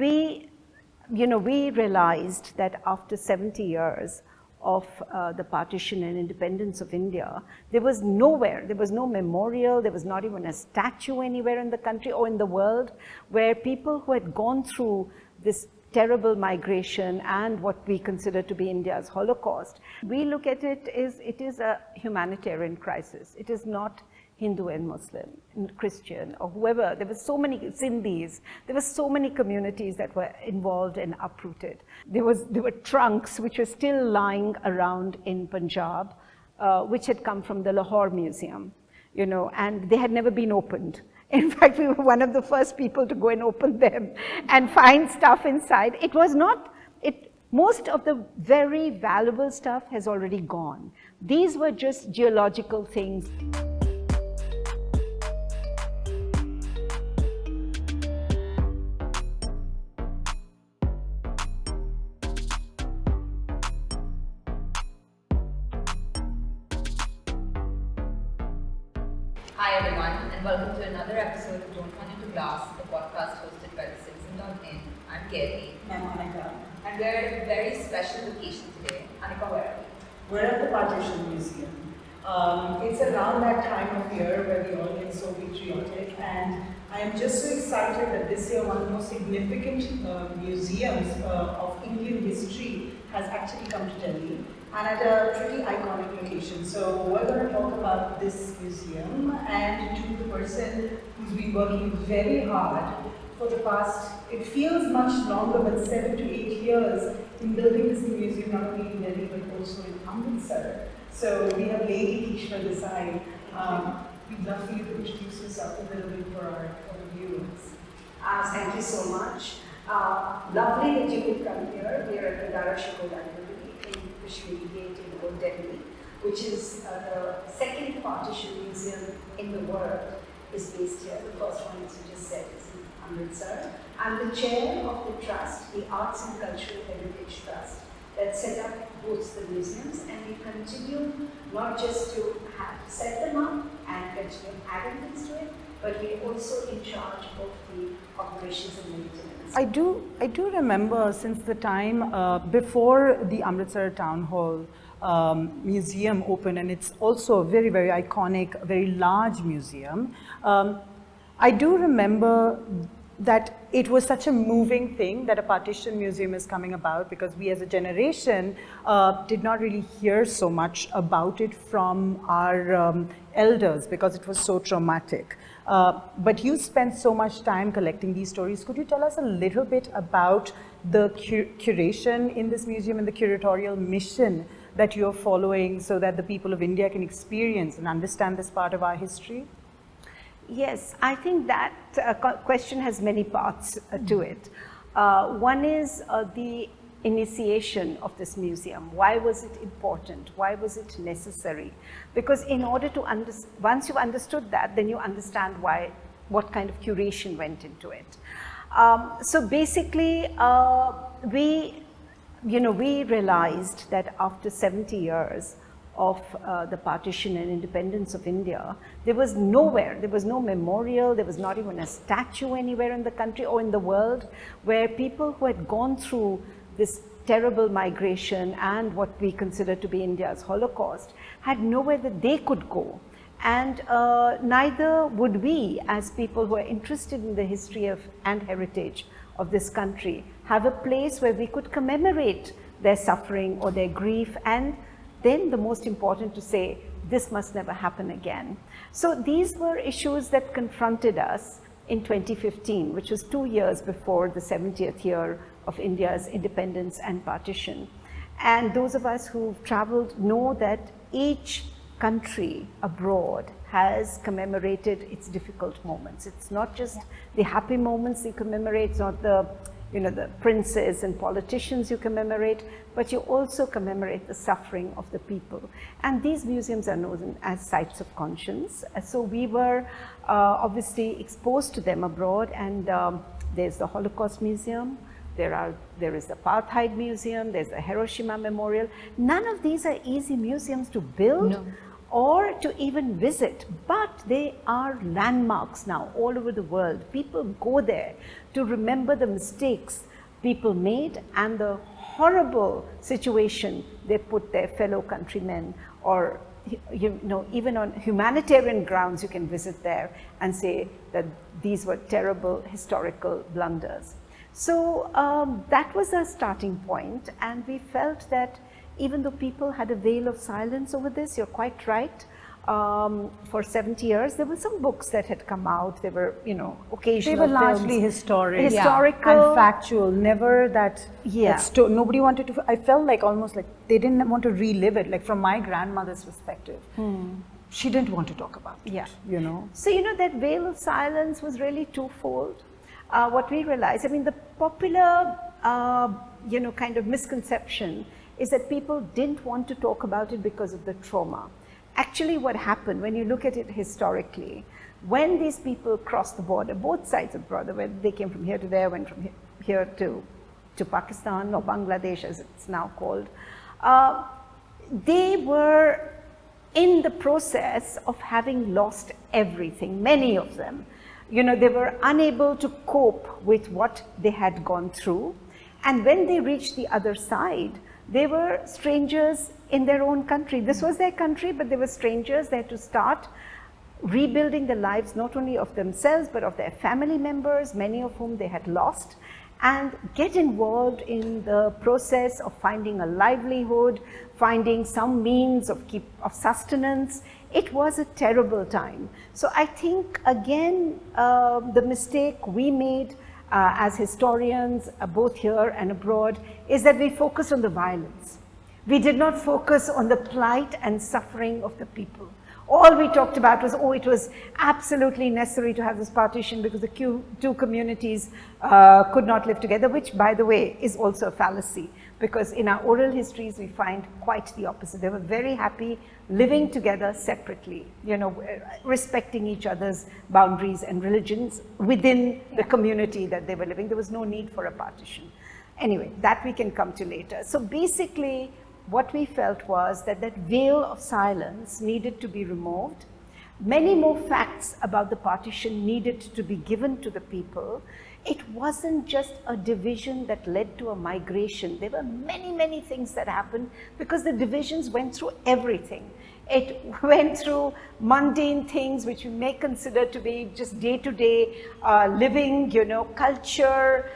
we realized that after 70 years of the partition and independence of India, there was no memorial, there was not even a statue anywhere in the country or in the world where people who had gone through this terrible migration and what we consider to be India's Holocaust. We look at it as it is a humanitarian crisis. It is not Hindu and Muslim, and Christian, or whoever. There were so many Sindhis. There were so many communities that were involved and uprooted. There were trunks which were still lying around in Punjab, which had come from the Lahore Museum, and they had never been opened. In fact, we were one of the first people to go and open them and find stuff inside. It was not. Most of the very valuable stuff has already gone. These were just geological things. Hi everyone, and welcome to another episode of Don't Run Into Glass, the podcast hosted by the Citizen.in. I'm Gayeti. I'm Anica. And we're at a very special location today. Anica, where are we? We're at the Partition Museum. It's around that time of year where we all get so patriotic, and I am just so excited that this year one of the most significant museums of Indian history has actually come to Delhi, and at a pretty iconic location. So we're going to talk about this museum and to the person who's been working very hard for the past, it feels much longer, but 7 to 8 years in building this museum, not only in Delhi but also in Amritsar. So we have Lady Kishwar Desai. We'd love for you to introduce yourself a little bit for the viewers. Thank you so much. Lovely that you could come here. We are at the Darashiko Library in Kashmiri Gate in Old Delhi, which is the second partition museum in the world is based here. The first one, as you just said, is in Amritsar. I'm the chair of the trust, the Arts and Cultural Heritage Trust, that set up both the museums, and we continue not just to set them up and continue adding things to it, but we're also in charge of the operations and maintenance. I do remember since the time before the Amritsar Town Hall museum opened, and it's also a very, very iconic, very large museum. I do remember that it was such a moving thing that a partition museum is coming about, because we as a generation did not really hear so much about it from our elders because it was so traumatic. But you spent so much time collecting these stories. Could you tell us a little bit about the curation in this museum and the curatorial mission that you're following so that the people of India can experience and understand this part of our history? Yes, I think that question has many parts to it. One is the initiation of this museum. Why was it important? Why was it necessary? Because in order to once you've understood that, then you understand what kind of curation went into it. So basically, we realized that after 70 years of the partition and independence of India, there was no memorial, there was not even a statue anywhere in the country or in the world where people who had gone through this terrible migration and what we consider to be India's Holocaust had nowhere that they could go. And neither would we, as people who are interested in the history and heritage of this country, have a place where we could commemorate their suffering or their grief, and then the most important to say, this must never happen again. So these were issues that confronted us in 2015, which was 2 years before the 70th year of India's independence and partition. And those of us who've traveled know that each country abroad has commemorated its difficult moments. It's not just the happy moments you commemorate, it's not the princes and politicians you commemorate, but you also commemorate the suffering of the people. And these museums are known as sites of conscience. So we were obviously exposed to them abroad, and there's the Holocaust Museum, there is the Apartheid Museum, there's the Hiroshima Memorial. None of these are easy museums to build or to even visit, but they are landmarks now all over the world. People go there to remember the mistakes people made and the horrible situation they put their fellow countrymen, or even on humanitarian grounds you can visit there and say that these were terrible historical blunders. So that was our starting point, and we felt that even though people had a veil of silence over this, you're quite right, for 70 years, there were some books that had come out. They were, occasional They were largely films. historical Historical. and factual, never that, nobody wanted to, I felt like almost like they didn't want to relive it, like from my grandmother's perspective. She didn't want to talk about it, So, that veil of silence was really twofold. What we realized, the popular, kind of misconception is that people didn't want to talk about it because of the trauma. Actually, what happened, when you look at it historically, when these people crossed the border, both sides of the border, whether they came from here to there, went from here to Pakistan, or Bangladesh as it's now called, they were in the process of having lost everything, many of them. They were unable to cope with what they had gone through. And when they reached the other side, they were strangers in their own country. This was their country, but they were strangers. They had to start rebuilding the lives not only of themselves, but of their family members, many of whom they had lost, and get involved in the process of finding a livelihood, finding some means of sustenance. It was a terrible time. So I think, again, the mistake we made as historians, both here and abroad, is that we focused on the violence. We did not focus on the plight and suffering of the people. All we talked about was, it was absolutely necessary to have this partition because the two communities could not live together, which, by the way, is also a fallacy, because in our oral histories we find quite the opposite. They were very happy living together separately, respecting each other's boundaries and religions within the community that they were living. There was no need for a partition. Anyway, that we can come to later. So basically, what we felt was that veil of silence needed to be removed. Many more facts about the partition needed to be given to the people. It wasn't just a division that led to a migration. There were many, many things that happened because the divisions went through everything. It went through mundane things which we may consider to be just day-to-day living, culture.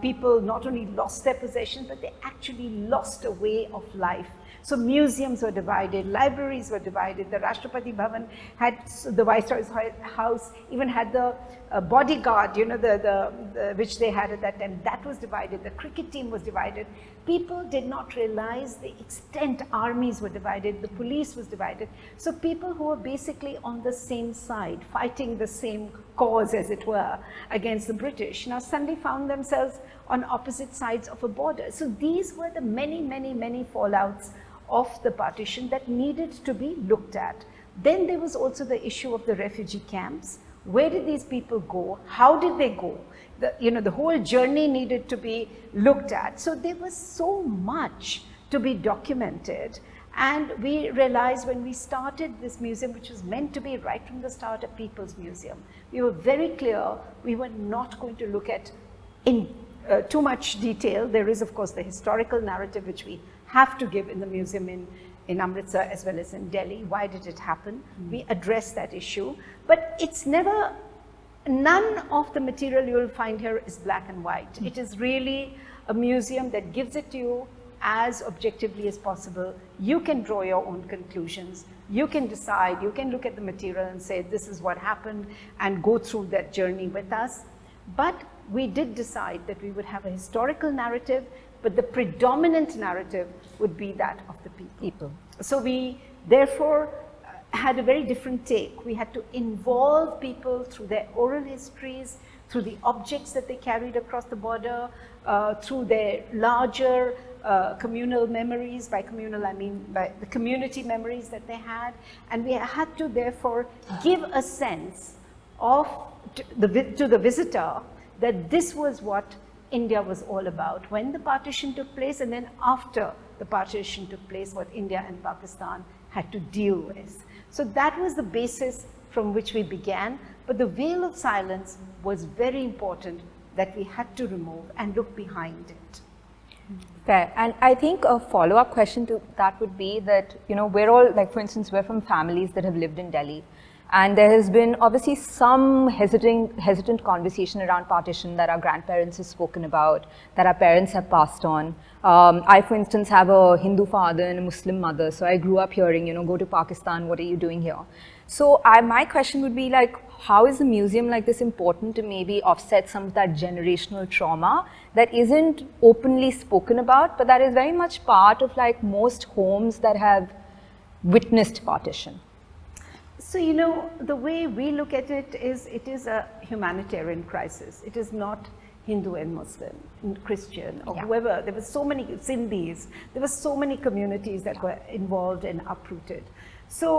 People not only lost their possessions, but they actually lost a way of life. So museums were divided, libraries were divided, the Rashtrapati Bhavan had, the Viceroy's house even had the bodyguard, which they had at that time, that was divided, the cricket team was divided. People did not realize the extent armies were divided, the police was divided. So people who were basically on the same side, fighting the same cause, as it were, against the British, now suddenly found themselves on opposite sides of a border. So these were the many, many, many fallouts of the partition that needed to be looked at. Then there was also the issue of the refugee camps. Where did these people go? How did they go? The whole journey needed to be looked at. So there was so much to be documented. And we realized when we started this museum, which was meant to be right from the start a people's museum, we were very clear we were not going to look at in too much detail. There is, of course, the historical narrative which we have to give in the museum in Amritsar as well as in Delhi. Why did it happen? We address that issue, but it's never, none of the material you will find here is black and white. It is really a museum that gives it to you as objectively as possible. You can draw your own conclusions. You can decide, you can look at the material and say, this is what happened, and go through that journey with us. But we did decide that we would have a historical narrative, but the predominant narrative would be that of the people. So we therefore had a very different take. We had to involve people through their oral histories, through the objects that they carried across the border, through their larger communal memories. By communal, I mean by the community memories that they had. And we had to therefore give a sense of to the visitor that this was what India was all about when the partition took place, and then after the partition took place, what India and Pakistan had to deal with. So that was the basis from which we began, but the veil of silence was very important that we had to remove and look behind it. Fair. And I think a follow-up question to that would be that, we're all, like for instance, we're from families that have lived in Delhi. And there has been obviously some hesitant conversation around partition that our grandparents have spoken about, that our parents have passed on. I, for instance, have a Hindu father and a Muslim mother. So I grew up hearing, go to Pakistan, what are you doing here? So my question would be like, how is a museum like this important to maybe offset some of that generational trauma that isn't openly spoken about, but that is very much part of like most homes that have witnessed partition? So, the way we look at it is a humanitarian crisis. It is not Hindu and Muslim, Christian, or whoever. There were so many Sindhis, there were so many communities that were involved and uprooted. So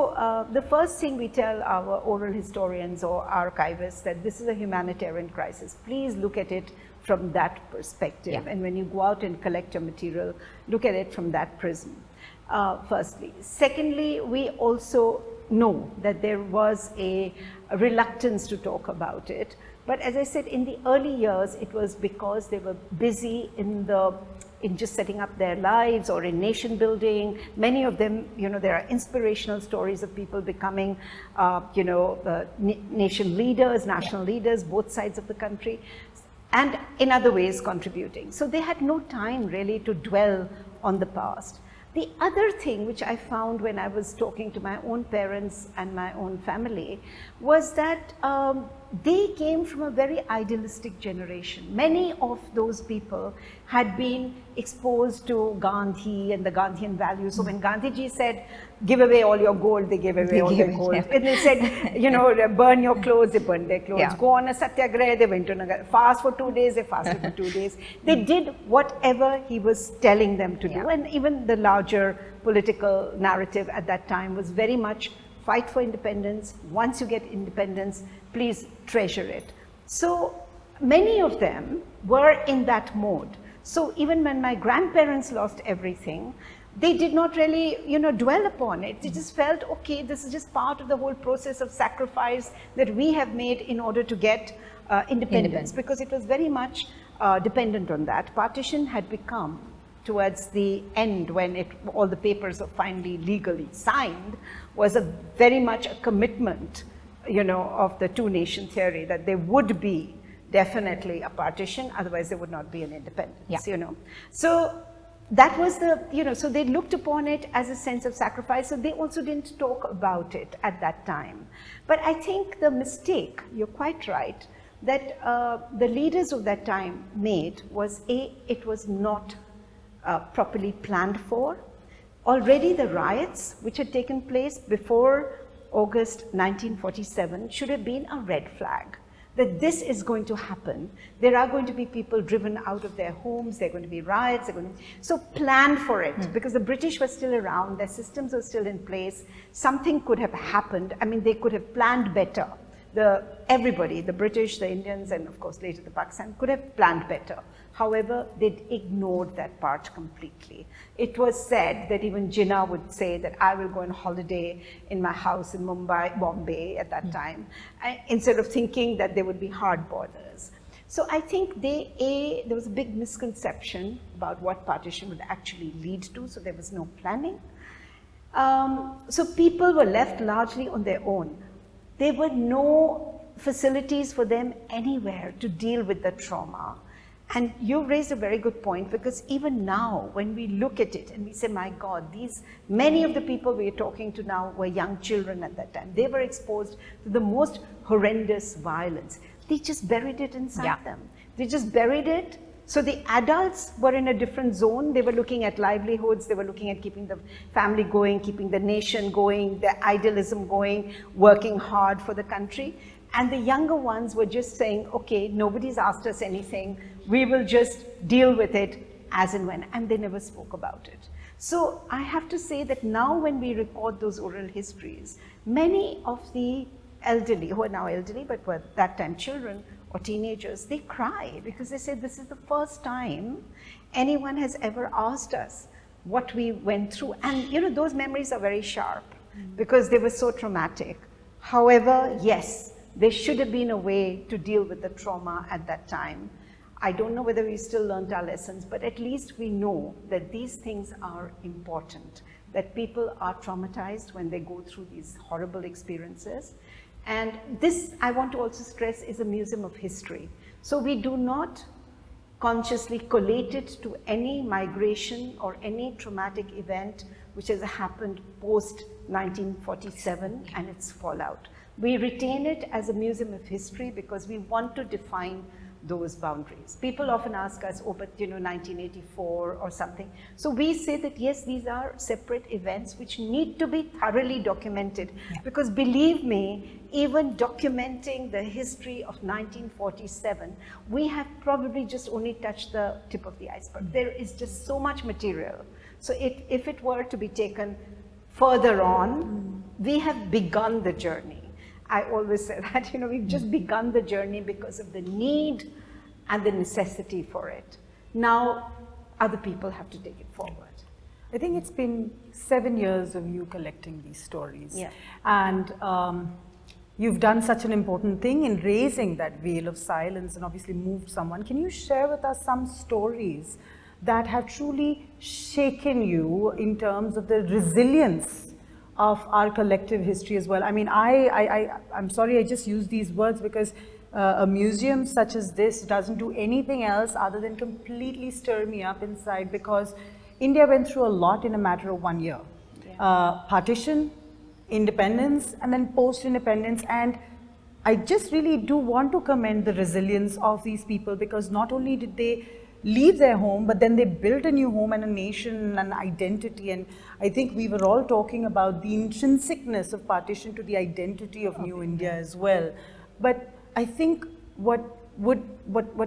the first thing we tell our oral historians or archivists that this is a humanitarian crisis. Please look at it from that perspective. And when you go out and collect your material, look at it from that prism, firstly. Secondly, we also know that there was a reluctance to talk about it. But as I said, in the early years, it was because they were busy in just setting up their lives or in nation building. Many of them, there are inspirational stories of people becoming, nation leaders, national leaders, both sides of the country, and in other ways contributing. So they had no time really to dwell on the past. The other thing which I found when I was talking to my own parents and my own family was that they came from a very idealistic generation. Many of those people had been exposed to Gandhi and the Gandhian values. So when Gandhiji said, give away all your gold, they gave away all their gold. And they said, burn your clothes, they burned their clothes. Go on a satyagraha, they went on a fast for 2 days, they fasted for 2 days. They did whatever he was telling them to do. And even the larger political narrative at that time was very much fight for independence. Once you get independence, please treasure it. So many of them were in that mode. So even when my grandparents lost everything, they did not really, dwell upon it. They just felt, okay, this is just part of the whole process of sacrifice that we have made in order to get independence, because it was very much dependent on that. Partition had become, towards the end, when all the papers were finally legally signed, was very much a commitment, of the two-nation theory, that there would be definitely a partition, otherwise there would not be an independence, So that was so they looked upon it as a sense of sacrifice, so they also didn't talk about it at that time. But I think the mistake, you're quite right, that the leaders of that time made was, it was not properly planned for. Already the riots which had taken place before August 1947 should have been a red flag, that this is going to happen. There are going to be people driven out of their homes, there are going to be riots, so plan for it, because the British were still around, their systems were still in place, something could have happened. I mean, they could have planned better. Everybody, the British, the Indians, and of course later the Pakistan, could have planned better. However, they ignored that part completely. It was said that even Jinnah would say that I will go on holiday in my house in Bombay at that time, instead of thinking that there would be hard borders. So I think there was a big misconception about what partition would actually lead to, so there was no planning. So people were left largely on their own. There were no facilities for them anywhere to deal with the trauma. And you raised a very good point, because even now, when we look at it and we say, my God, many of the people we're talking to now were young children at that time. They were exposed to the most horrendous violence. They just buried it inside them. They just buried it. So the adults were in a different zone. They were looking at livelihoods. They were looking at keeping the family going, keeping the nation going, the idealism going, working hard for the country. And the younger ones were just saying, okay, nobody's asked us anything. We will just deal with it as and when. And they never spoke about it. So I have to say that now when we record those oral histories, many of the elderly, who are now elderly, but were at that time children or teenagers, they cry because they say this is the first time anyone has ever asked us what we went through. And you know, those memories are very sharp because they were so traumatic. However, yes, there should have been a way to deal with the trauma at that time. I don't know whether we still learned our lessons, but at least we know that these things are important, that people are traumatized when they go through these horrible experiences. And this, I want to also stress, is a museum of history. So we do not consciously collate it to any migration or any traumatic event which has happened post 1947 and its fallout. We retain it as a museum of history because we want to define those boundaries. People often ask us, oh, but you know, 1984 or something. So we say that yes, these are separate events which need to be thoroughly documented, because believe me, even documenting the history of 1947, we have probably just only touched the tip of the iceberg. There is just so much material. So if it were to be taken further on, we have begun the journey. I always say that, you know, we've just begun the journey because of the need and the necessity for it. Now, other people have to take it forward. I think it's been 7 years of you collecting these stories. Yeah. And you've done such an important thing in raising that veil of silence and obviously moved someone. Can you share with us some stories that have truly shaken you in terms of the resilience of our collective history as well? I mean, I'm sorry I just use these words because a museum such as this doesn't do anything else other than completely stir me up inside, because India went through a lot in a matter of 1 year. Yeah. Partition, independence, and then post-independence. And I just really do want to commend the resilience of these people, because not only did they leave their home, but then they built a new home and a nation and identity. And I think we were all talking about the intrinsicness of partition to the identity of New India as well. But I think what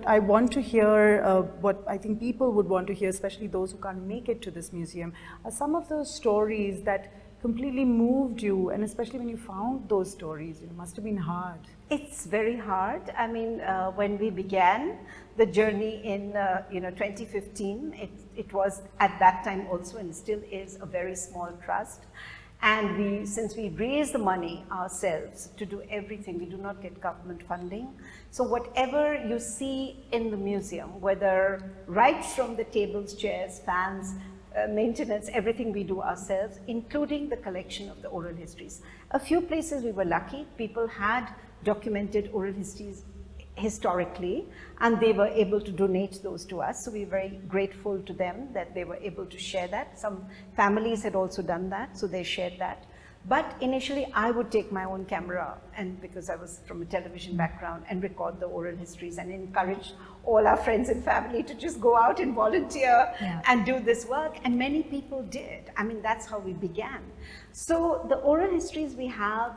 I want to hear, what I think people would want to hear, especially those who can't make it to this museum, are some of those stories that completely moved you, and especially when you found those stories, it must have been hard. It's very hard. I mean, when we began the journey in 2015, it was at that time also, and still is, a very small trust. And since we raise the money ourselves to do everything, we do not get government funding. So whatever you see in the museum, whether right from the tables, chairs, fans, maintenance, everything we do ourselves, including the collection of the oral histories. A few places we were lucky, people had documented oral histories historically, and they were able to donate those to us. So we're very grateful to them that they were able to share that. Some families had also done that, so they shared that. But initially, I would take my own camera, and because I was from a television background, and record the oral histories and encourage all our friends and family to just go out and volunteer and do this work. And many people did. I mean, that's how we began. So the oral histories we have,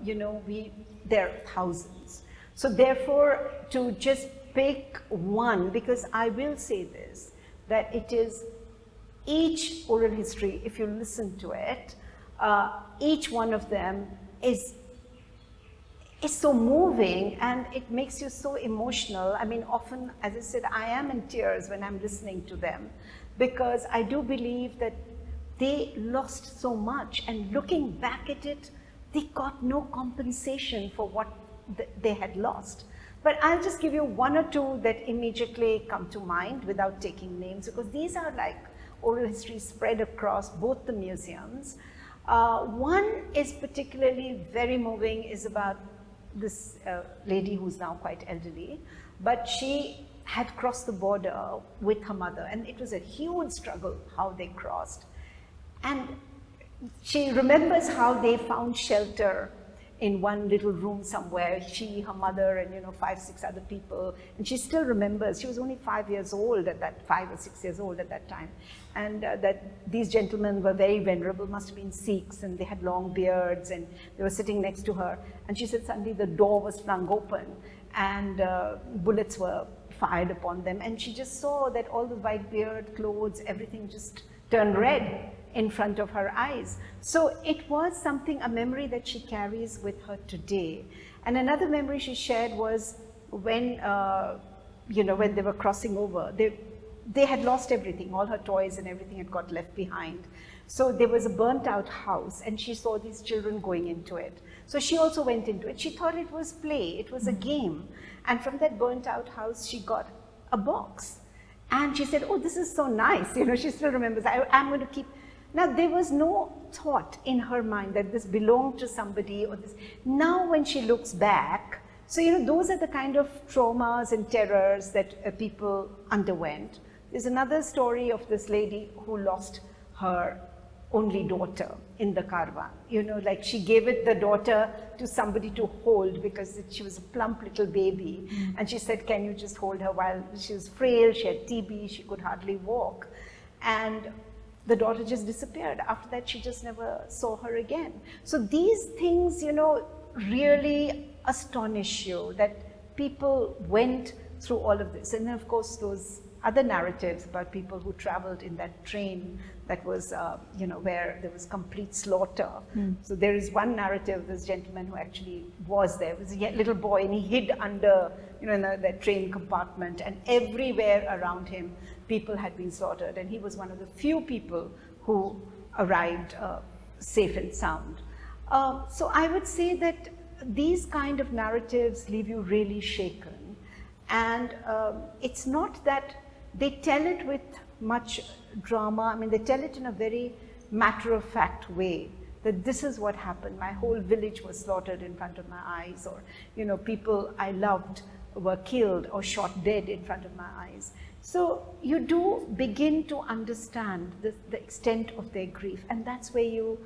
there are thousands. So therefore, to just pick one, because I will say this, that it is each oral history, if you listen to it, each one of them is so moving, and it makes you so emotional. I mean, often, as I said, I am in tears when I'm listening to them, because I do believe that they lost so much, and looking back at it, they got no compensation for what they had lost. But I'll just give you one or two that immediately come to mind without taking names, because these are like oral histories spread across both the museums. One is particularly very moving, is about this lady who's now quite elderly, but she had crossed the border with her mother, and it was a huge struggle how they crossed. And she remembers how they found shelter in one little room somewhere, she, her mother, and 5, 6 other people. And she still remembers, she was only 5 years old at that, 5 or 6 years old at that time. And that these gentlemen were very venerable, must have been Sikhs, and they had long beards, and they were sitting next to her. And she said suddenly the door was flung open, and bullets were fired upon them. And she just saw that all the white beard, clothes, everything just turned red in front of her eyes. So it was something, a memory that she carries with her today. And another memory she shared was when, when they were crossing over, they had lost everything, all her toys and everything had got left behind. So there was a burnt out house and she saw these children going into it. So she also went into it. She thought it was play, it was a game. And from that burnt out house, she got a box. And she said, oh, this is so nice. She still remembers, I'm going to keep. Now, there was no thought in her mind that this belonged to somebody or this. Now, when she looks back, so, those are the kind of traumas and terrors that people underwent. There's another story of this lady who lost her only daughter in the caravan. Like she gave the daughter to somebody to hold because she was a plump little baby. And she said, can you just hold her while she was frail, she had TB, she could hardly walk. And the daughter just disappeared. After that, she just never saw her again. So these things, really astonish you that people went through all of this. And then, of course, those other narratives about people who traveled in that train that was, where there was complete slaughter. So there is one narrative of this gentleman who actually was there. It was a little boy and he hid under, in that train compartment, and everywhere around him, people had been slaughtered. And he was one of the few people who arrived safe and sound. So I would say that these kind of narratives leave you really shaken. And it's not that they tell it with much drama. I mean, they tell it in a very matter-of-fact way, that this is what happened. My whole village was slaughtered in front of my eyes, or, people I loved were killed or shot dead in front of my eyes. So you do begin to understand the extent of their grief, and that's where you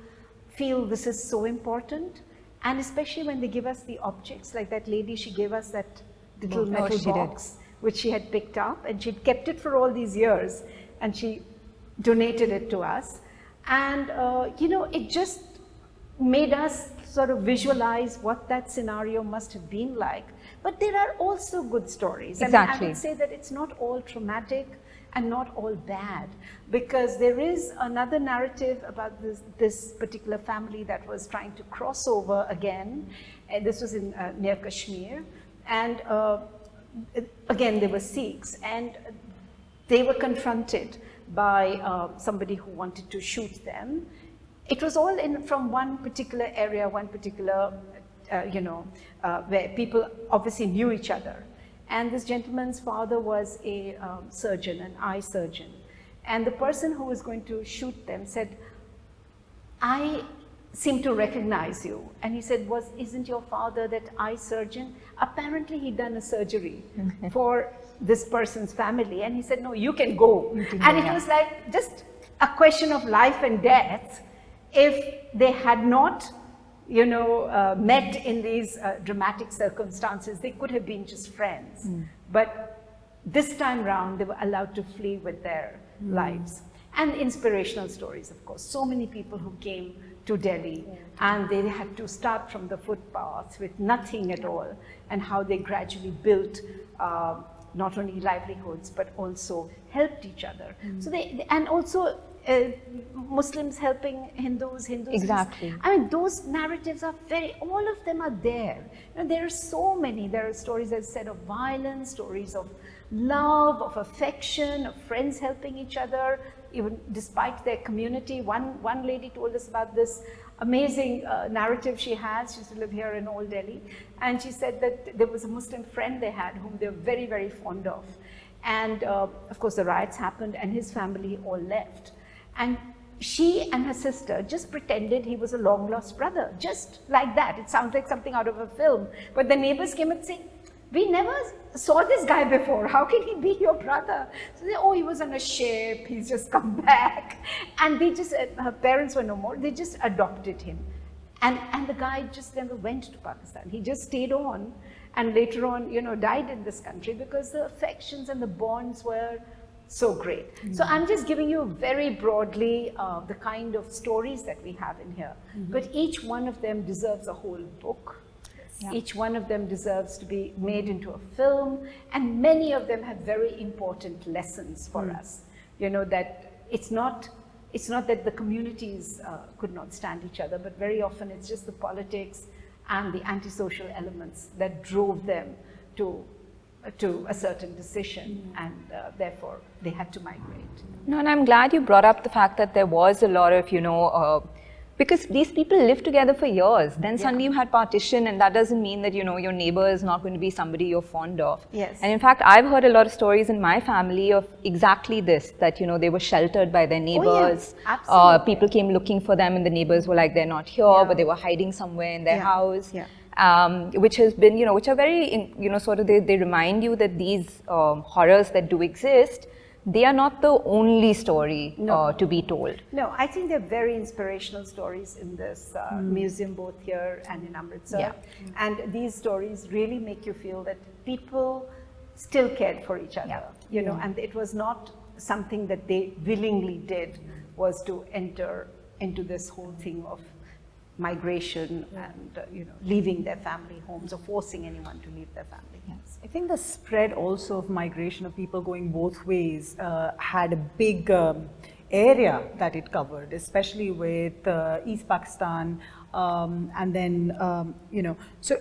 feel this is so important. And especially when they give us the objects, like that lady, she gave us that little metal box, which she had picked up, and she'd kept it for all these years, and she donated it to us. And, it just made us sort of visualize what that scenario must have been like. But there are also good stories. Exactly. And I would say that it's not all traumatic and not all bad, because there is another narrative about this particular family that was trying to cross over again. And this was in near Kashmir. And again, they were Sikhs, and they were confronted by somebody who wanted to shoot them. It was all from one particular area, one particular, where people obviously knew each other. And this gentleman's father was a surgeon, an eye surgeon. And the person who was going to shoot them said, I seem to recognize you. And he said, isn't your father that eye surgeon? Apparently he'd done a surgery for this person's family. And he said, no, you can go. And it was like just a question of life and death. If they had not, met in these dramatic circumstances, they could have been just friends. But this time round, they were allowed to flee with their lives. And inspirational stories, of course. So many people who came to Delhi and they had to start from the footpaths with nothing at all, and how they gradually built not only livelihoods but also helped each other. So and also Muslims helping Hindus. Exactly. I mean, those narratives are all of them are there. There are so many. There are stories, as I said, of violence, stories of love, of affection, of friends helping each other, even despite their community. One lady told us about this amazing narrative she has. She used to live here in Old Delhi. And she said that there was a Muslim friend they had whom they were very, very fond of. And of course, the riots happened and his family all left. And she and her sister just pretended he was a long-lost brother, just like that. It sounds like something out of a film. But the neighbors came and said, we never saw this guy before. How can he be your brother? So they, oh, he was on a ship. He's just come back. And they just, her parents were no more. They just adopted him. And the guy just never went to Pakistan. He just stayed on, and later on, died in this country because the affections and the bonds were so great. So I'm just giving you very broadly the kind of stories that we have in here. But each one of them deserves a whole book. Yeah. Each one of them deserves to be made into a film, and many of them have very important lessons for us. That it's not that the communities could not stand each other, but very often it's just the politics and the antisocial elements that drove them to to a certain decision, and therefore they had to migrate. No, and I'm glad you brought up the fact that there was a lot of, because these people lived together for years. Then suddenly you had partition, and that doesn't mean that, your neighbor is not going to be somebody you're fond of. Yes. And in fact, I've heard a lot of stories in my family of exactly this, that, they were sheltered by their neighbors. Oh, yeah. Absolutely. People came looking for them, and the neighbors were like, they're not here, but they were hiding somewhere in their house. Yeah. Which has been, which are very, sort of, they remind you that these horrors that do exist, they are not the only story to be told. No, I think they're very inspirational stories in this museum, both here and in Amritsar. Yeah. And these stories really make you feel that people still cared for each other, and it was not something that they willingly did, was to enter into this whole thing of migration and leaving their family homes or forcing anyone to leave their family homes. I think the spread also of migration of people going both ways had a big area that it covered, especially with East Pakistan, and then so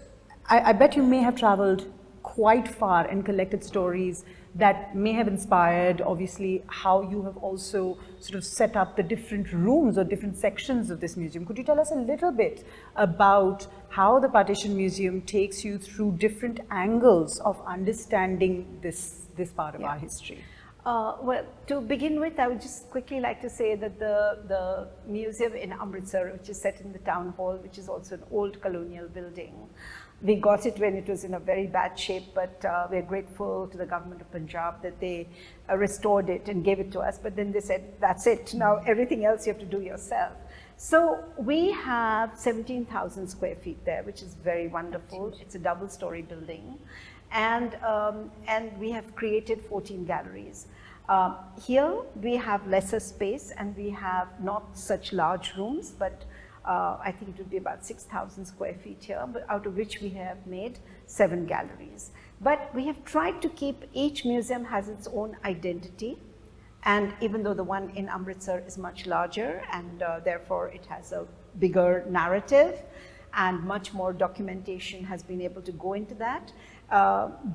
I bet you may have traveled quite far and collected stories that may have inspired, obviously, how you have also sort of set up the different rooms or different sections of this museum. Could you tell us a little bit about how the Partition Museum takes you through different angles of understanding this part of our history? Well, to begin with, I would just quickly like to say that the museum in Amritsar, which is set in the town hall, which is also an old colonial building, we got it when it was in a very bad shape, but we're grateful to the government of Punjab that they restored it and gave it to us. But then they said, that's it. Now everything else you have to do yourself. So we have 17,000 square feet there, which is very wonderful. It's a double-story building. And we have created 14 galleries. Here we have lesser space and we have not such large rooms, but I think it would be about 6,000 square feet here, but out of which we have made 7 galleries. But we have tried to keep, each museum has its own identity, and even though the one in Amritsar is much larger and therefore it has a bigger narrative and much more documentation has been able to go into that.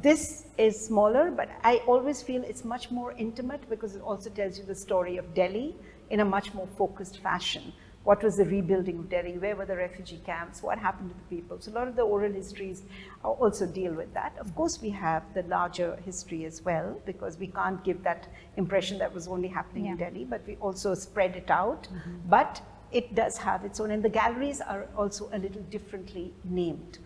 This is smaller, but I always feel it's much more intimate because it also tells you the story of Delhi in a much more focused fashion. What was the rebuilding of Delhi? Where were the refugee camps? What happened to the people? So a lot of the oral histories also deal with that. Of course, we have the larger history as well, because we can't give that impression that was only happening in Delhi, but we also spread it out. But it does have its own, and the galleries are also a little differently named.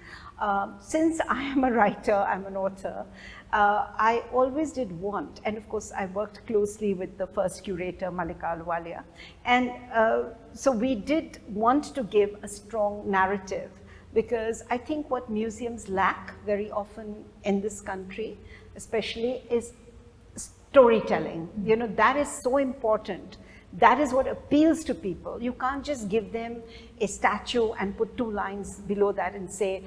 Since I am a writer, I'm an author, I always did want, and of course I worked closely with the first curator, Malika Alwalia, and so we did want to give a strong narrative, because I think what museums lack very often in this country, especially, is storytelling. You know, that is so important. That is what appeals to people. You can't just give them a statue and put 2 lines below that and say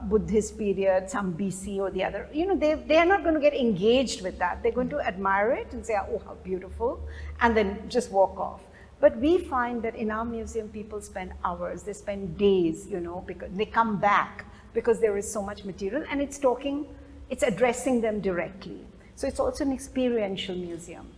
Buddhist period, some BC or the other. You know, they are not going to get engaged with that. They're going to admire it and say, oh, how beautiful, and then just walk off. But we find that in our museum, people spend hours, they spend days, you know, because they come back because there is so much material, and it's addressing them directly. So it's also an experiential museum.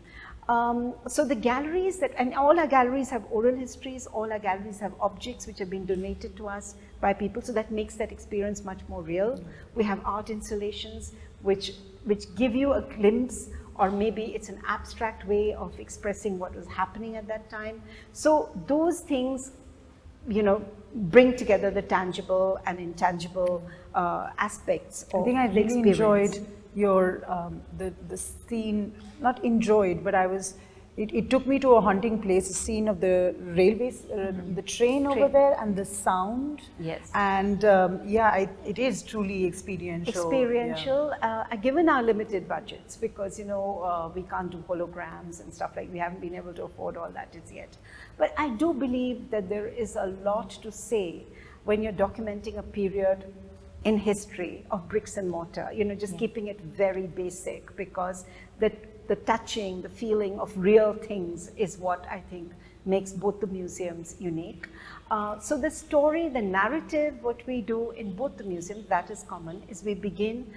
So the galleries and all our galleries have oral histories, all our galleries have objects which have been donated to us by people, so that makes that experience much more real. We have art installations which give you a glimpse, or maybe it's an abstract way of expressing what was happening at that time. So those things, you know, bring together the tangible and intangible aspects of the experience. I think I really enjoyed your the scene, not enjoyed, but it took me to a haunting place, a scene of the railways, the train over there, and the sound. Yes. And it is truly experiential. Experiential, given our limited budgets, because, you know, we can't do holograms and stuff like, we haven't been able to afford all that as yet. But I do believe that there is a lot to say when you're documenting a period in history of bricks and mortar, you know, just keeping it very basic, because the touching, the feeling of real things is what I think makes both the museums unique. So the story, the narrative, what we do in both the museums, that is common, is we begin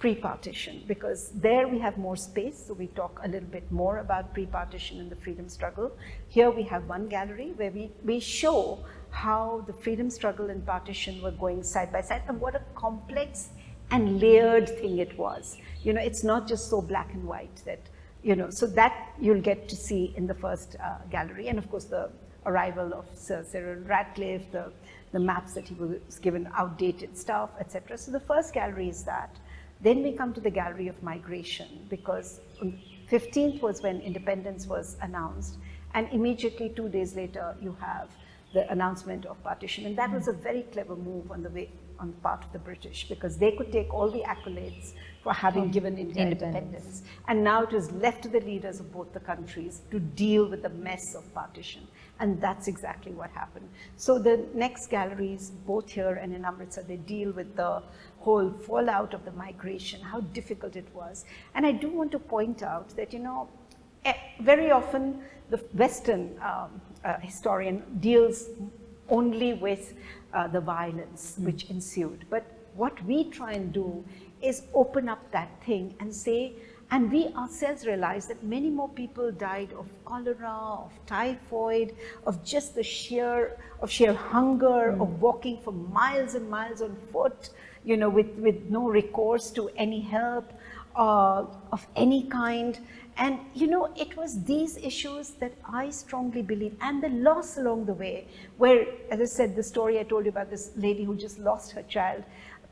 pre-partition, because there we have more space, so we talk a little bit more about pre-partition and the freedom struggle. Here we have one gallery where we show how the freedom struggle and partition were going side by side, and what a complex and layered thing it was. You know, it's not just so black and white that, you know, so that you'll get to see in the first gallery. And of course the arrival of Sir Cyril Ratcliffe, the maps that he was given, outdated stuff, etc. So the first gallery is that. Then we come to the gallery of migration, because 15th was when independence was announced, and immediately 2 days later you have the announcement of partition. And that was a very clever move on the part of the British, because they could take all the accolades for having given India independence. And now it was left to the leaders of both the countries to deal with the mess of partition. And that's exactly what happened. So the next galleries, both here and in Amritsar, they deal with the whole fallout of the migration, how difficult it was. And I do want to point out that, you know, very often the Western historian deals only with the violence which ensued. But what we try and do is open up that thing and say, and we ourselves realize that many more people died of cholera, of typhoid, of just the sheer hunger, of walking for miles and miles on foot, you know, with no recourse to any help of any kind. And, you know, it was these issues that I strongly believe, and the loss along the way, where, as I said, the story I told you about this lady who just lost her child,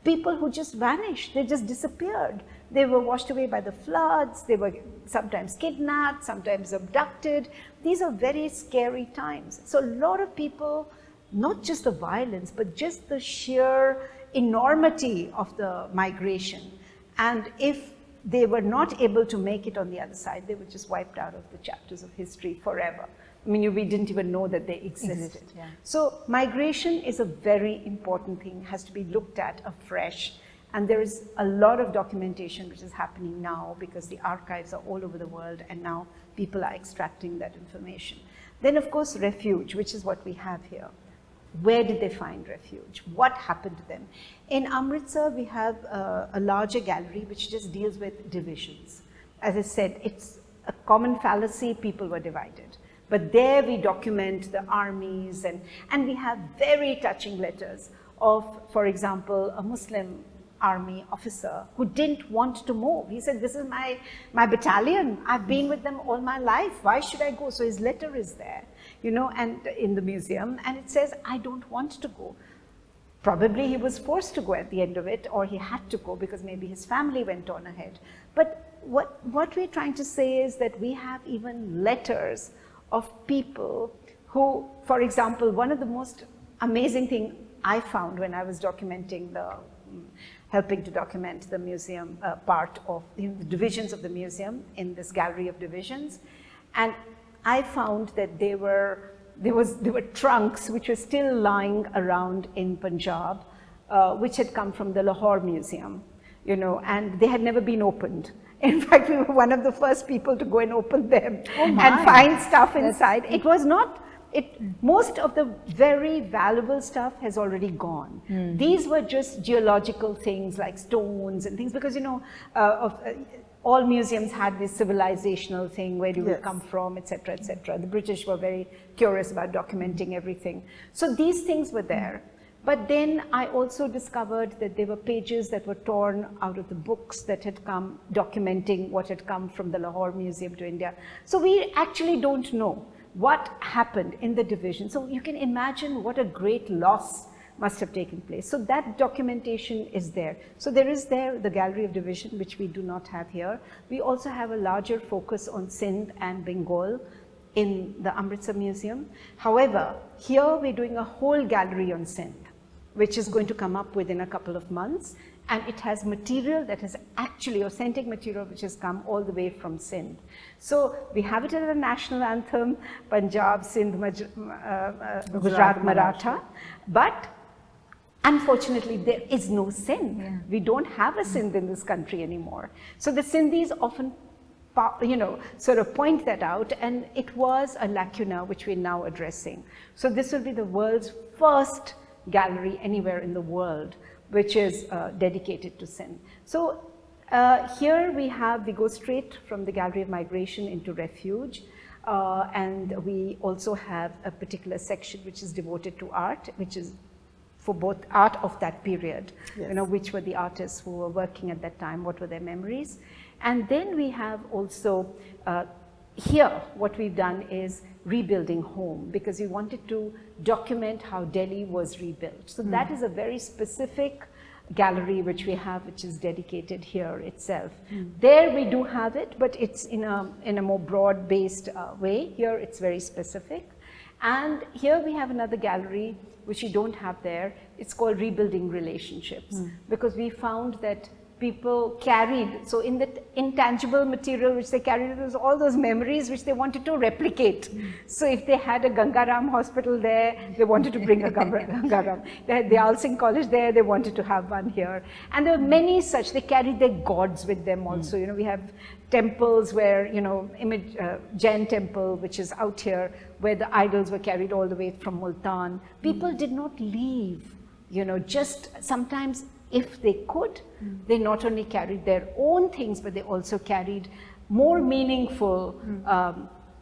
people who just vanished, they just disappeared. They were washed away by the floods, they were sometimes kidnapped, sometimes abducted. These are very scary times. So a lot of people, not just the violence, but just the sheer enormity of the migration. And if they were not able to make it on the other side, they were just wiped out of the chapters of history forever. I mean, we didn't even know that they existed. Yeah. So migration is a very important thing, has to be looked at afresh. And there is a lot of documentation which is happening now, because the archives are all over the world, and now people are extracting that information. Then of course refuge, which is what we have here. Where did they find refuge? What happened to them? In Amritsar, we have a larger gallery which just deals with divisions. As I said, it's a common fallacy, people were divided. But there we document the armies, and we have very touching letters of, for example, a Muslim army officer who didn't want to move. He said, this is my battalion. I've been with them all my life. Why should I go? So his letter is there, you know, and in the museum, and it says, I don't want to go. Probably he was forced to go at the end of it, or he had to go because maybe his family went on ahead. But what we're trying to say is that we have even letters of people who, for example, one of the most amazing thing I found when I was documenting helping to document the museum part of the divisions of the museum in this gallery of divisions, and I found that there were trunks which were still lying around in Punjab, which had come from the Lahore Museum, you know, and they had never been opened. In fact, we were one of the first people to go and open them and find stuff inside. It was not, most of the very valuable stuff has already gone. These were just geological things like stones and things, because, you know, all museums had this civilizational thing, where do we come from, etc., etc. The British were very curious about documenting everything. So these things were there. But then I also discovered that there were pages that were torn out of the books that had come documenting what had come from the Lahore Museum to India. So we actually don't know what happened in the division. So you can imagine what a great loss must have taken place. So that documentation is there. So there is the Gallery of Division, which we do not have here. We also have a larger focus on Sindh and Bengal in the Amritsar Museum. However, here we're doing a whole gallery on Sindh, which is going to come up within a couple of months. And it has material that is actually authentic material which has come all the way from Sindh. So we have it as a national anthem, Punjab, Sindh, Gujarat, Maratha. But unfortunately, there is no Sindh. Yeah. We don't have a Sindh in this country anymore. So the Sindhis often, you know, sort of point that out, and it was a lacuna which we're now addressing. So this will be the world's first gallery anywhere in the world which is dedicated to Sindh. So Here we go straight from the Gallery of Migration into Refuge. And we also have a particular section which is devoted to art, which is for both art of that period, yes. You know, which were the artists who were working at that time, what were their memories. And then we have also, here what we've done is rebuilding home, because we wanted to document how Delhi was rebuilt. So that is a very specific gallery which we have, which is dedicated here itself. There we do have it, but it's in a more broad-based way. Here it's very specific. And here we have another gallery which you don't have there. It's called Rebuilding Relationships, because we found that people carried, so in the intangible material which they carried, there was all those memories which they wanted to replicate. So if they had a Gangaram hospital there, they wanted to bring a Gangaram. They had the Al Singh College there, they wanted to have one here. And there were many such, they carried their gods with them also. You know, we have temples where, you know, Jain temple, which is out here, where the idols were carried all the way from Multan. People did not leave, you know, just sometimes if they could, they not only carried their own things, but they also carried more meaningful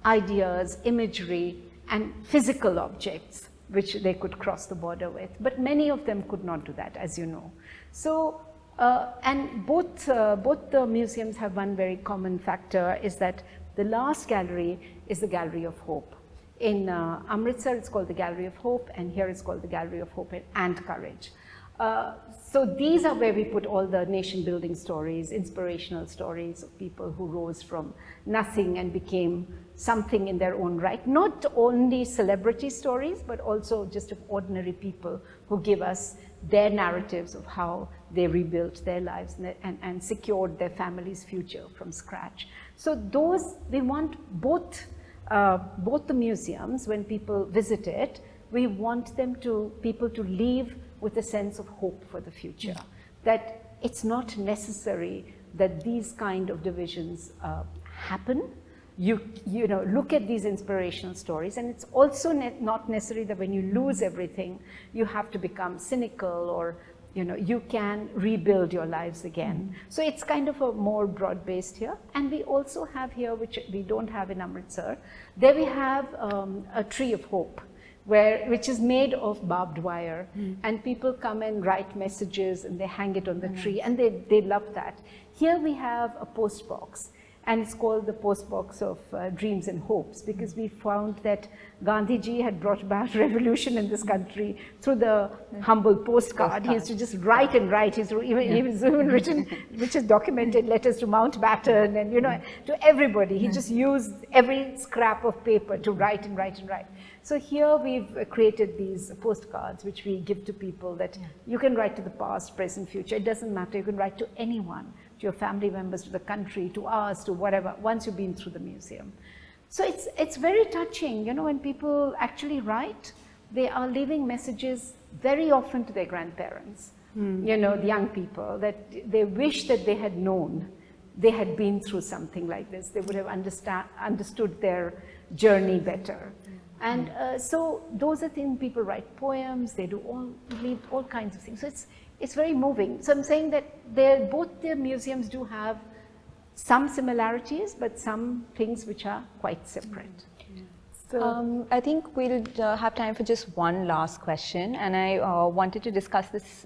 ideas, imagery, and physical objects, which they could cross the border with. But many of them could not do that, as you know. So, and both the museums have one very common factor, is that the last gallery is the Gallery of Hope. In Amritsar, it's called the Gallery of Hope, and here it's called the Gallery of Hope and Courage. So these are where we put all the nation building stories, inspirational stories of people who rose from nothing and became something in their own right. Not only celebrity stories, but also just of ordinary people who give us their narratives of how they rebuilt their lives and secured their family's future from scratch. So those, we want both the museums, when people visit it, we want people to leave with a sense of hope for the future, that it's not necessary that these kind of divisions happen. You know, look at these inspirational stories, and it's also not necessary that when you lose everything, you have to become cynical, or, you know, you can rebuild your lives again. So it's kind of a more broad-based here. And we also have here, which we don't have in Amritsar, there we have a tree of hope, which is made of barbed wire, and people come and write messages and they hang it on the tree, and they love that. Here we have a post box, and it's called the post box of dreams and hopes, because we found that Gandhiji had brought about revolution in this country through the humble postcard. He used to just write and write. He's even written, which is documented, letters to Mountbatten and, you know, to everybody. He just used every scrap of paper to write and write and write. So here we've created these postcards which we give to people, that you can write to the past, present, future. It doesn't matter. You can write to anyone, to your family members, to the country, to us, to whatever, once you've been through the museum. So it's very touching, you know, when people actually write, they are leaving messages very often to their grandparents, you know, the young people, that they wish that they had known, they had been through something like this. They would have understood their journey better. And so those are things, people write poems, they leave all kinds of things. So it's very moving. So I'm saying that both their museums do have some similarities, but some things which are quite separate. So I think we'll have time for just one last question, and I wanted to discuss this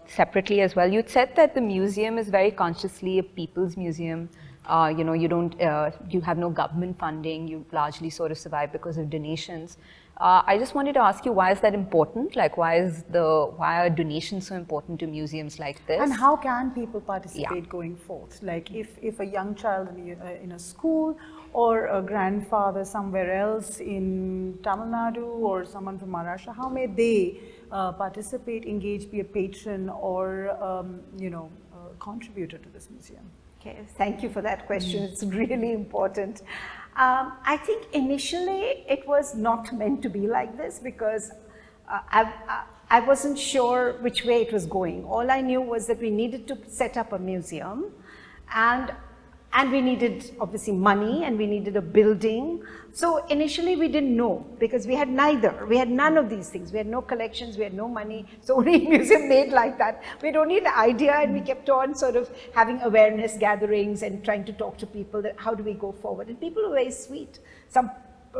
separately as well. You'd said that the museum is very consciously a people's museum. You know, you have no government funding, you largely sort of survive because of donations. I just wanted to ask you, why is that important? Like, why are donations so important to museums like this? And how can people participate going forth? Like, if a young child in a school, or a grandfather somewhere else in Tamil Nadu, or someone from Maharashtra, how may they participate, engage, be a patron, or you know, contributor to this museum? Okay, thank you for that question. It's really important. I think initially it was not meant to be like this, because I wasn't sure which way it was going. All I knew was that we needed to set up a museum, and And we needed, obviously, money, and we needed a building. So initially we didn't know, because we had neither. We had none of these things. We had no collections, we had no money. So only museum made like that. We had only the idea, and we kept on sort of having awareness gatherings and trying to talk to people that how do we go forward. And people were very sweet. Some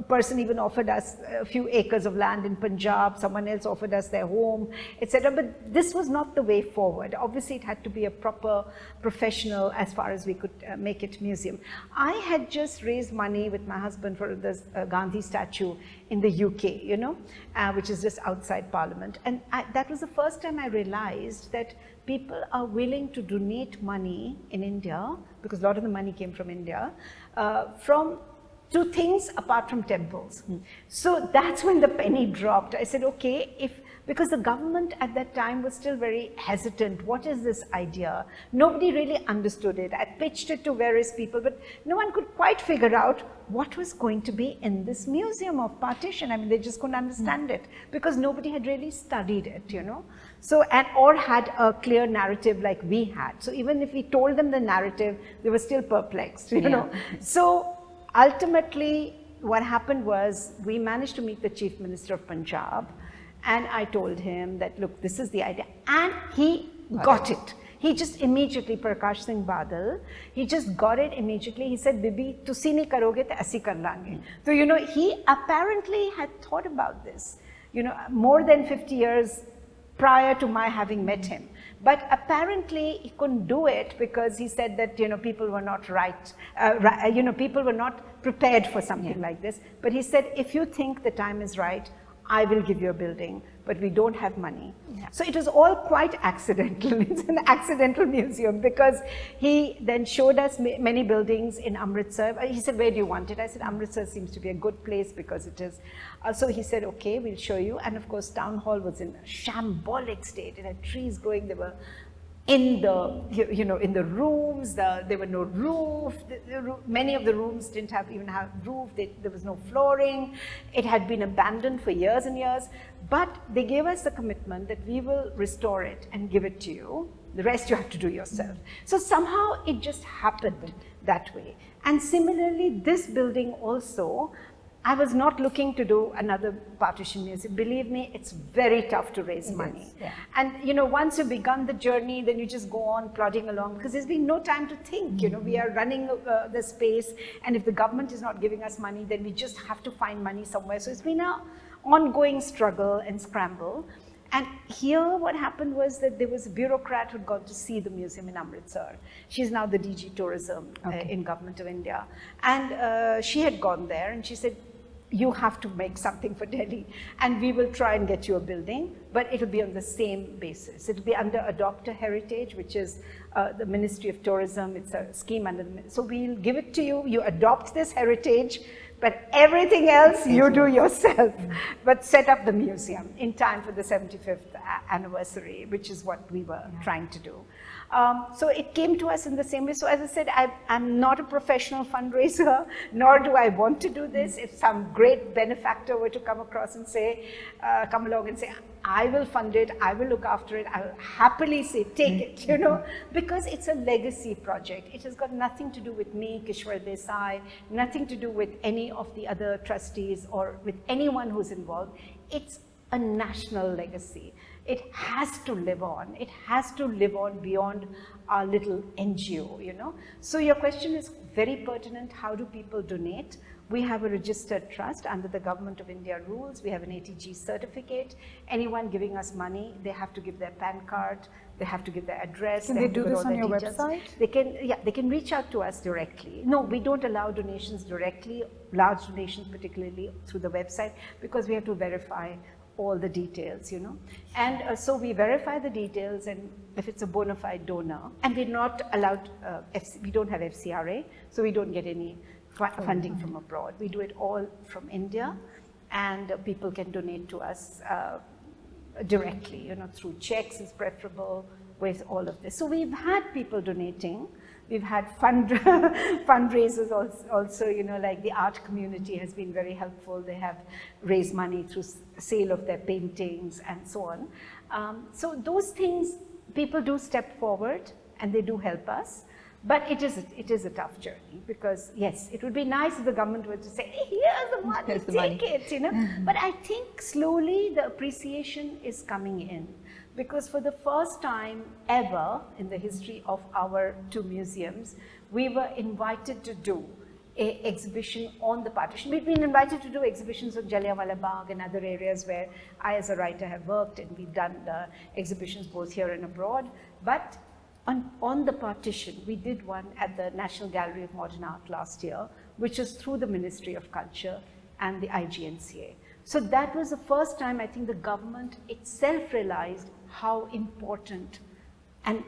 person even offered us a few acres of land in Punjab, someone else offered us their home, etc. But this was not the way forward. Obviously, it had to be a proper professional as far as we could make it museum. I had just raised money with my husband for the Gandhi statue in the UK, you know, which is just outside Parliament. And that was the first time I realized that people are willing to donate money in India, because a lot of the money came from India, to things apart from temples. So that's when the penny dropped. I said, okay, because the government at that time was still very hesitant. What is this idea? Nobody really understood it. I pitched it to various people, but no one could quite figure out what was going to be in this museum of partition. I mean, they just couldn't understand it, because nobody had really studied it, you know. So, or had a clear narrative like we had. So even if we told them the narrative, they were still perplexed, you know. So ultimately, what happened was we managed to meet the Chief Minister of Punjab, and I told him that, look, this is the idea, and he got it. He just immediately, Prakash Singh Badal, he just got it immediately. He said, Bibi, tusi nahi karoge to asi kar lange. So, you know, he apparently had thought about this, you know, more than 50 years prior to my having met him. But apparently he couldn't do it because he said that, you know, people were not you know, people were not prepared for something like this. But he said, if you think the time is right, I will give you a building, but we don't have money. So it was all quite accidental. It's an accidental museum, because he then showed us many buildings in Amritsar. He said, where do you want it? I said, Amritsar seems to be a good place because it is. So he said, okay, we'll show you. And of course, Town Hall was in a shambolic state. It had trees growing. There were in the, you know, in the rooms, there were no roof. Many of the rooms didn't even have roof. There was no flooring. It had been abandoned for years and years. But they gave us the commitment that we will restore it and give it to you. The rest you have to do yourself. So somehow it just happened that way. And similarly, this building also, I was not looking to do another partition museum. Believe me, it's very tough to raise money. And you know, once you've begun the journey, then you just go on plodding along, because there's been no time to think. You know, we are running the space, and if the government is not giving us money, then we just have to find money somewhere. So it's been an ongoing struggle and scramble. And here what happened was that there was a bureaucrat who'd gone to see the museum in Amritsar. She's now the DG Tourism in Government of India. And she had gone there, and she said, you have to make something for Delhi, and we will try and get you a building, but it'll be on the same basis. It'll be under Adopt a Heritage, which is the Ministry of Tourism. It's a scheme under the, so we'll give it to you, you adopt this heritage, but everything else you do yourself. But set up the museum in time for the 75th anniversary, which is what we were trying to do. So it came to us in the same way. So as I said, I'm not a professional fundraiser, nor do I want to do this. If some great benefactor were to come across and say, come along and say, I will fund it, I will look after it, I will happily say, take it, you know, because it's a legacy project. It has got nothing to do with me, Kishwar Desai, nothing to do with any of the other trustees or with anyone who's involved. It's a national legacy. It has to live on. It has to live on beyond our little NGO, you know. So your question is very pertinent. How do people donate? We have a registered trust under the Government of India rules. We have an ATG certificate. Anyone giving us money, they have to give their PAN card, they have to give their address. Can they do this on your website? They can, yeah, they can reach out to us directly. No, we don't allow donations directly, large donations particularly through the website, because we have to verify all the details, you know. And so we verify the details, and if it's a bona fide donor, and we're not allowed, we don't have FCRA, so we don't get any funding from abroad. We do it all from India, and people can donate to us directly, you know, through checks is preferable with all of this. So we've had people donating. We've had fundraisers also, you know, like the art community has been very helpful. They have raised money through sale of their paintings and so on. So those things, people do step forward and they do help us. But it is a tough journey, because yes, it would be nice if the government were to say, hey, here's the money, Here's the take money. it, you know. But I think slowly the appreciation is coming in, because for the first time ever in the history of our two museums, we were invited to do an exhibition on the partition. We've been invited to do exhibitions on Jallianwala Bagh and other areas where I as a writer have worked, and we've done exhibitions both here and abroad. But on the partition, we did one at the National Gallery of Modern Art last year, which is through the Ministry of Culture and the IGNCA. So that was the first time I think the government itself realized how important and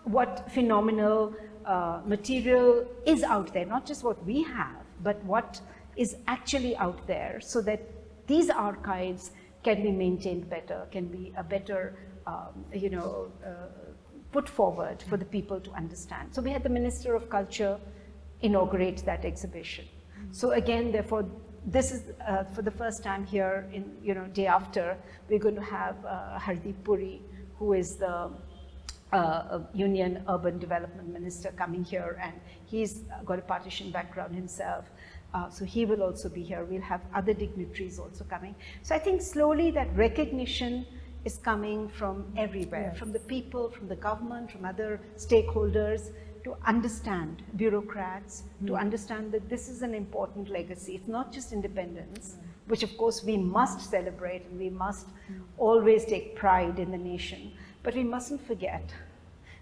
what phenomenal material is out there, not just what we have, but what is actually out there, so that these archives can be maintained better, can be a better, put forward for the people to understand. So we had the Minister of Culture inaugurate that exhibition. So again, therefore, this is for the first time here in, day after, we're going to have Hardeep Puri, who is the Union Urban Development Minister, coming here, and he's got a partition background himself. So he will also be here. We'll have other dignitaries also coming. So I think slowly that recognition is coming from everywhere, yes, from the people, from the government, from other stakeholders, to understand, bureaucrats, to understand that this is an important legacy. It's not just independence, which of course we must celebrate, and we must always take pride in the nation, but we mustn't forget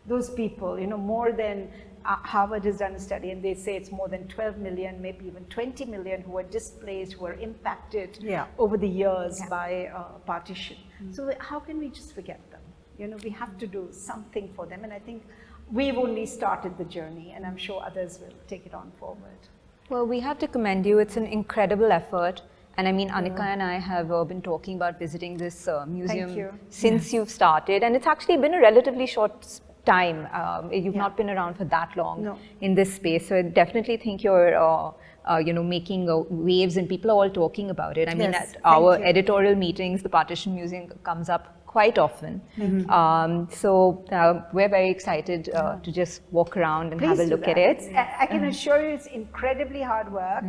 those people, more than Harvard has done a study, and they say it's more than 12 million, maybe even 20 million who were displaced, who were impacted over the years by partition. So how can we just forget them? We have to do something for them, and I think we've only started the journey, and I'm sure others will take it on forward. Well, we have to commend you. It's an incredible effort. And I mean, Anica and I have been talking about visiting this museum since you've started, and it's actually been a relatively short time. You've not been around for that long in this space, so I definitely think you're making waves, and people are all talking about it. I mean, at our editorial meetings, the Partition Museum comes up quite often. So we're very excited to just walk around and have a look at it. I can assure you it's incredibly hard work.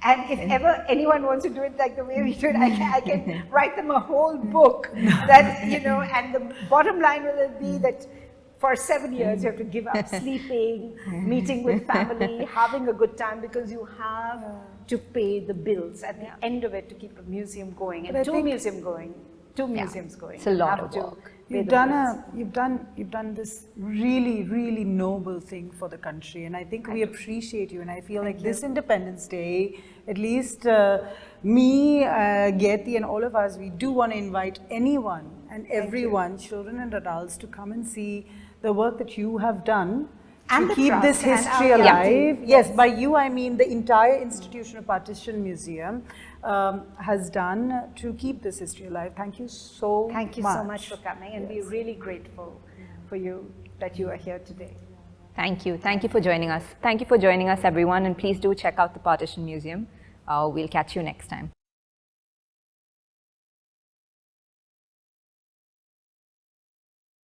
And if ever anyone wants to do it like the way we do it, I can write them a whole book that, and the bottom line will be that for 7 years you have to give up sleeping, meeting with family, having a good time, because you have to pay the bills at the end of it to keep a museum going, and two museums going. It's a lot of work. You've done this really, really noble thing for the country, and I think we appreciate you. And I feel like this Independence Day, at least me, Gayeti, and all of us, we do want to invite anyone and everyone, children and adults, to come and see the work that you have done to keep this history alive. Yes, by you I mean the entire institution of Partition Museum has done to keep this history alive. Thank you so much. Thank you so much for coming, and we're really grateful for you that you are here today. Thank you. Thank you for joining us. Thank you for joining us, everyone, and please do check out the Partition Museum. We'll catch you next time.